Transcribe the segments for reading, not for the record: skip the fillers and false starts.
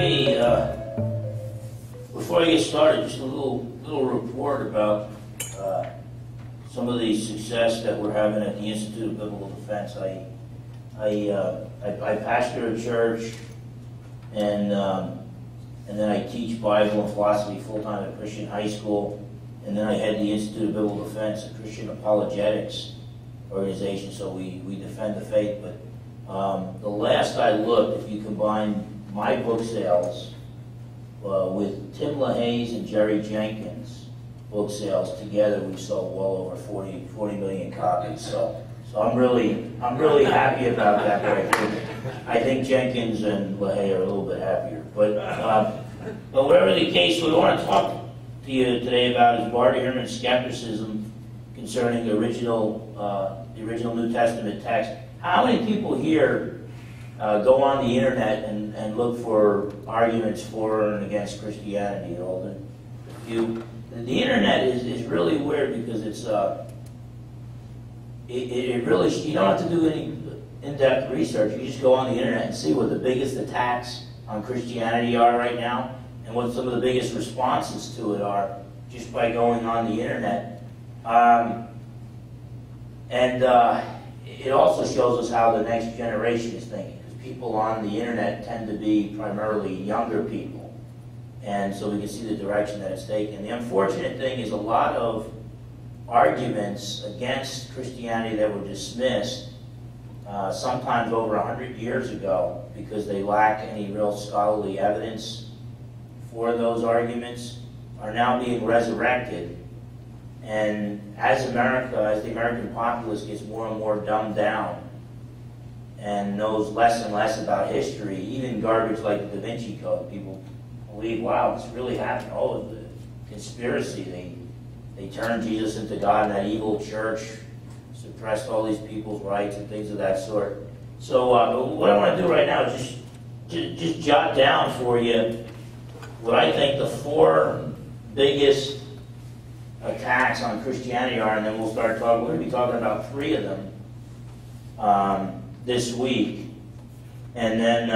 Hey, before I get started, just a little report about some of the success that we're having at the Institute of Biblical Defense. I pastor a church, and then I teach Bible and philosophy full-time at Christian high school, and then I head the Institute of Biblical Defense, a Christian apologetics organization, so we defend the faith. But the last I looked, if you combine my book sales with Tim LaHaye's and Jerry Jenkins' book sales together, we sold well over 40 million copies. So I'm really happy about that breakthrough. I think Jenkins and LaHaye are a little bit happier. But whatever the case, what we want to talk to you today about is Bart Ehrman's skepticism concerning the original New Testament text. How many people here go on the internet and look for arguments for and against Christianity? The internet is really weird because it's it really, you don't have to do any in-depth research. You just go on the internet and see what the biggest attacks on Christianity are right now and what some of the biggest responses to it are just by going on the internet. It also shows us how the next generation is thinking, because people on the internet tend to be primarily younger people, and so we can see the direction that it's taken. The unfortunate thing is a lot of arguments against Christianity that were dismissed sometimes over 100 years ago because they lack any real scholarly evidence for those arguments are now being resurrected. And as the American populace gets more and more dumbed down and knows less and less about history, even garbage like the Da Vinci Code, people believe, wow, this really happened. Oh, the conspiracy, they turned Jesus into God, and that evil church suppressed all these people's rights and things of that sort. So what I want to do right now is just jot down for you what I think the 4 biggest attacks on Christianity are, and then we'll start talking. We're going to be talking about 3 of them this week, and then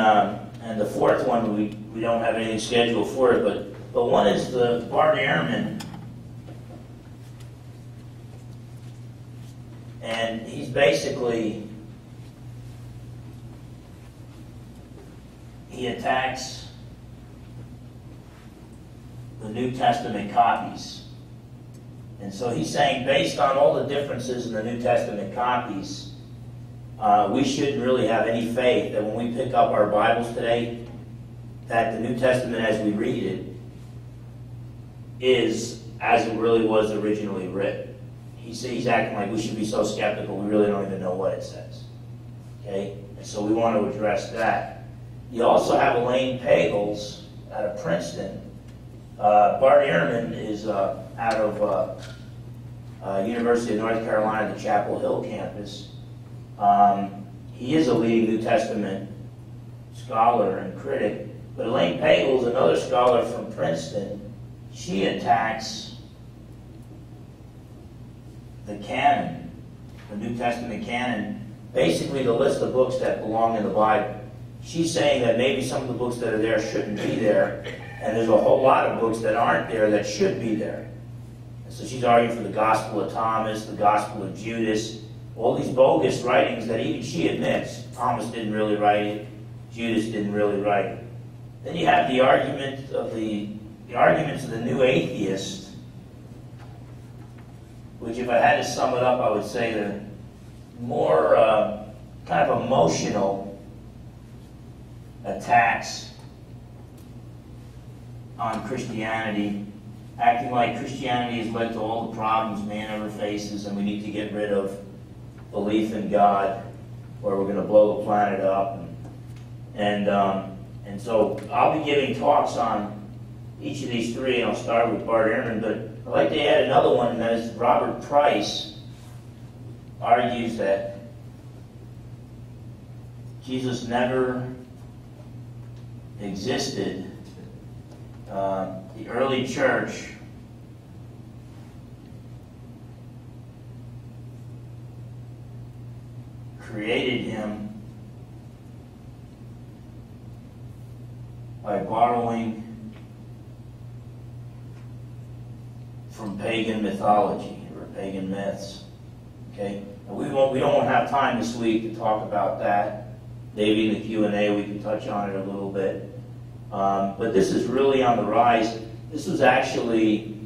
and the 4th one we don't have anything scheduled for it, but one is the Bart Ehrman, and he's basically he attacks the New Testament copies. And so he's saying, based on all the differences in the New Testament copies, we shouldn't really have any faith that when we pick up our Bibles today, that the New Testament as we read it is as it really was originally written. He's acting like we should be so skeptical we really don't even know what it says. Okay? And so we want to address that. You also have Elaine Pagels out of Princeton. Bart Ehrman is out of University of North Carolina, the Chapel Hill campus. He is a leading New Testament scholar and critic. But Elaine Pagels, another scholar from Princeton, she attacks the canon, the New Testament canon, basically the list of books that belong in the Bible. She's saying that maybe some of the books that are there shouldn't be there, and there's a whole lot of books that aren't there that should be there. And so she's arguing for the Gospel of Thomas, the Gospel of Judas, all these bogus writings that even she admits Thomas didn't really write it, Judas didn't really write it. Then you have the arguments of the new atheist, which if I had to sum it up, I would say they're more kind of emotional attacks on Christianity, acting like Christianity has led to all the problems man ever faces and we need to get rid of belief in God or we're going to blow the planet up. And so I'll be giving talks on each of these 3, and I'll start with Bart Ehrman, but I'd like to add another one, and that is Robert Price argues that Jesus never existed. The early church created him by borrowing from pagan mythology or pagan myths. Okay, and we don't have time this week to talk about that. Maybe in the Q&A we can touch on it a little bit. But this is really on the rise. This was actually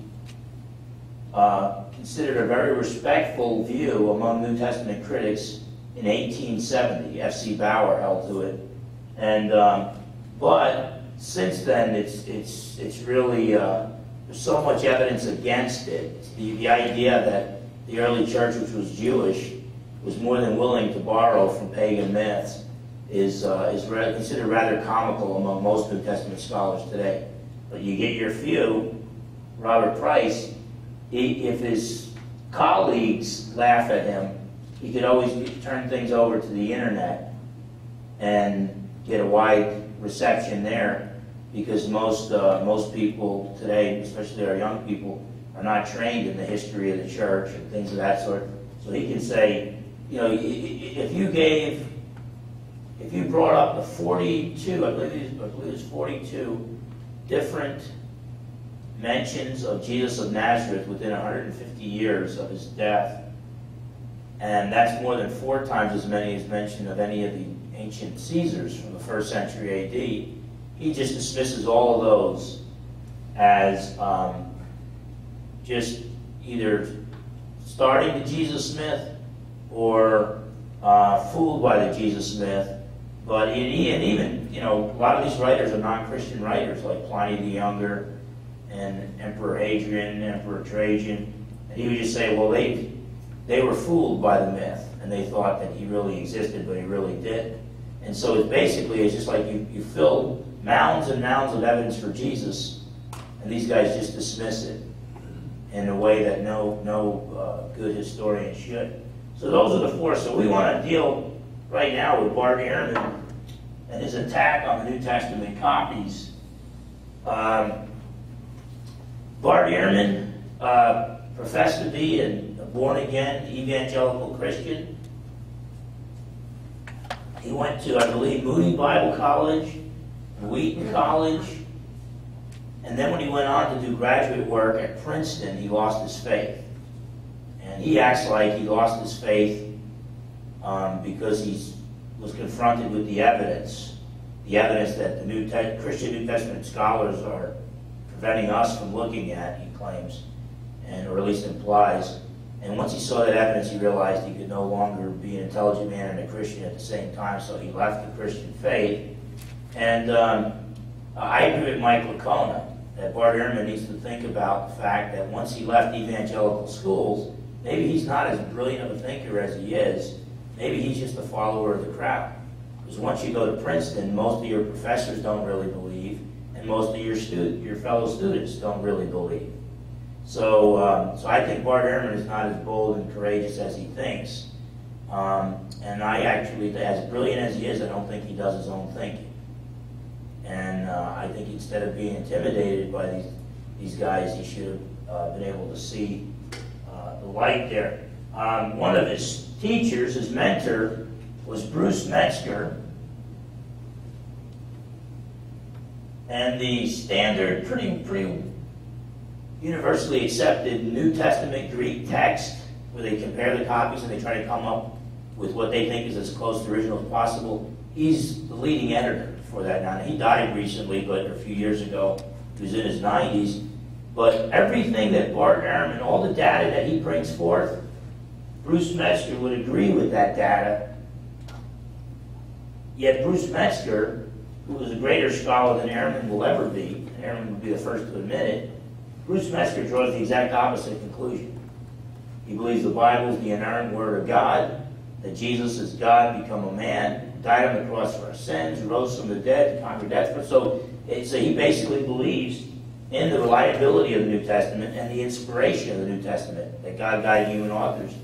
considered a very respectful view among New Testament critics in 1870. F.C. Bauer held to it, and but since then it's really there's so much evidence against it. It's the idea that the early church, which was Jewish, was more than willing to borrow from pagan myths is considered rather comical among most New Testament scholars today. But you get your few. Robert Price, if his colleagues laugh at him, he could always turn things over to the internet and get a wide reception there, because most people today, especially our young people, are not trained in the history of the church and things of that sort. So he can say, you know, if you brought up the 42, I believe it's 42 different mentions of Jesus of Nazareth within 150 years of his death, and that's more than 4 times as many as mentioned of any of the ancient Caesars from the 1st century A.D., he just dismisses all of those as just either starting the Jesus myth or fooled by the Jesus myth. But even, you know, a lot of these writers are non-Christian writers, like Pliny the Younger and Emperor Hadrian, Emperor Trajan, and he would just say, well, they were fooled by the myth, and they thought that he really existed, but he really didn't. And so it's just like you fill mounds and mounds of evidence for Jesus, and these guys just dismiss it in a way that no good historian should. So those are the 4. So we want to deal right now with Bart Ehrman and his attack on the New Testament copies. Bart Ehrman professed to be a born-again evangelical Christian. He went to, I believe, Moody Bible College, Wheaton College, and then when he went on to do graduate work at Princeton, he lost his faith. And he acts like he lost his faith because he was confronted with the evidence that the Christian New Testament scholars are preventing us from looking at, he claims, or at least implies. And once he saw that evidence, he realized he could no longer be an intelligent man and a Christian at the same time, so he left the Christian faith. And I agree with Mike Licona that Bart Ehrman needs to think about the fact that once he left evangelical schools, maybe he's not as brilliant of a thinker as he is. Maybe he's just a follower of the crowd. Because once you go to Princeton, most of your professors don't really believe, and most of your fellow students don't really believe. So I think Bart Ehrman is not as bold and courageous as he thinks. And I actually, as brilliant as he is, I don't think he does his own thinking. And I think instead of being intimidated by these guys, he should have been able to see the light there. One of his teachers, his mentor, was Bruce Metzger. And the standard, pretty universally accepted New Testament Greek text, where they compare the copies and they try to come up with what they think is as close to the original as possible. He's the leading editor for that now. He died recently, but a few years ago. He was in his 90s. But everything that Bart Ehrman, all the data that he brings forth, Bruce Metzger would agree with that data. Yet Bruce Metzger, who was a greater scholar than Ehrman will ever be, and Ehrman would be the first to admit it, Bruce Metzger draws the exact opposite conclusion. He believes the Bible is the inerrant Word of God, that Jesus is God become a man, died on the cross for our sins, rose from the dead to conquer death. So he basically believes in the reliability of the New Testament and the inspiration of the New Testament, that God guided human authors